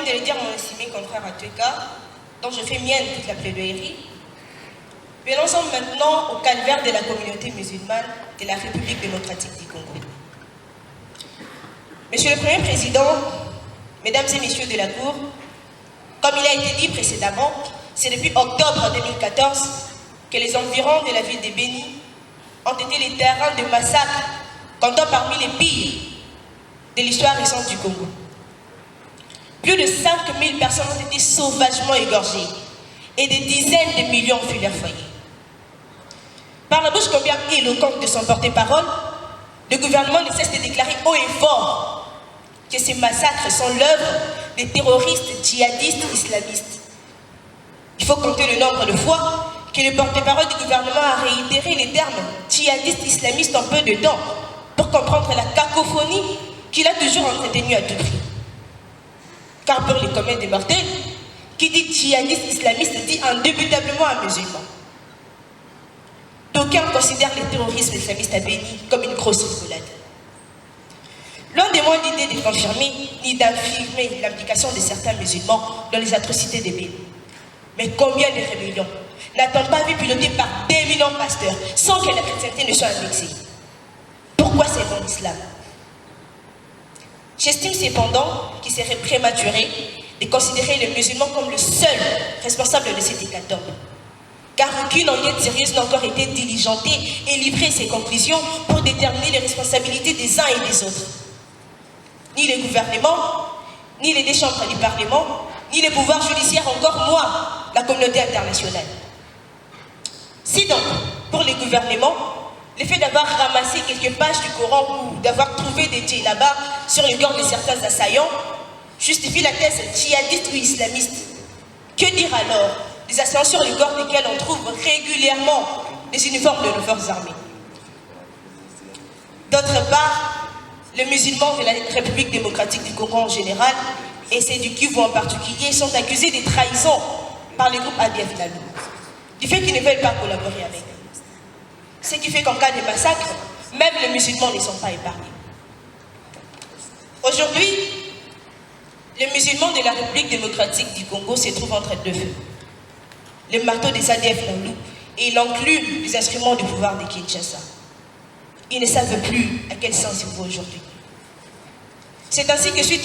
de le dire mon estimé confrère Atweka, dont je fais mienne toute la plaidoirie, venons maintenant au calvaire de la communauté musulmane de la République démocratique du Congo. Monsieur le Premier Président, Mesdames et Messieurs de la Cour, comme il a été dit précédemment, c'est depuis octobre 2014 que les environs de la ville de Béni ont été les terrains de massacres comptant parmi les pires de l'histoire récente du Congo. Plus de 5000 personnes ont été sauvagement égorgées et des dizaines de millions ont fui leur foyer. Par la bouche combien éloquente de son porte-parole, le gouvernement ne cesse de déclarer haut et fort que ces massacres sont l'œuvre des terroristes djihadistes islamistes. Il faut compter le nombre de fois que le porte-parole du gouvernement a réitéré les termes djihadistes islamistes en peu de temps pour comprendre la cacophonie qu'il a toujours entretenue à tout prix. Car pour les communs des mortels, qui dit djihadiste islamiste dit indébutablement un musulman. D'aucuns considèrent le terrorisme islamiste à Béni comme une grosse rigolade. Loin de moi l'idée de confirmer ni d'affirmer l'implication de certains musulmans dans les atrocités de Béni. Mais combien de rébellions n'a-t-on pas vu piloter par d'éminents pasteurs sans que la chrétienté ne soit annexée? Pourquoi c'est dans l'islam? J'estime cependant qu'il serait prématuré de considérer les musulmans comme le seul responsable de cet hécatombe. Car aucune enquête sérieuse n'a encore été diligentée et livré ses conclusions pour déterminer les responsabilités des uns et des autres. Ni les gouvernements, ni les deux chambres du Parlement, ni les pouvoirs judiciaires, encore moins la communauté internationale. Si donc, pour les gouvernements, le fait d'avoir ramassé quelques pages du Coran ou d'avoir trouvé des djellabas sur le corps de certains assaillants justifie la thèse djihadiste ou islamiste, que dire alors des assaillants sur le corps desquels on trouve régulièrement les uniformes de nos forces armées? D'autre part, les musulmans de la République démocratique du Congo en général, et ceux du Kivu en particulier, sont accusés de trahison par le groupe ADF Nalu, du fait qu'ils ne veulent pas collaborer avec eux. Ce qui fait qu'en cas de massacre, même les musulmans ne sont pas épargnés. Aujourd'hui, les musulmans de la République démocratique du Congo se trouvent entre deux feux. Le marteau des ADF Nalu et l'enclume des instruments du pouvoir de Kinshasa. Ils ne savent plus à quel sens ils vont aujourd'hui. C'est ainsi que suite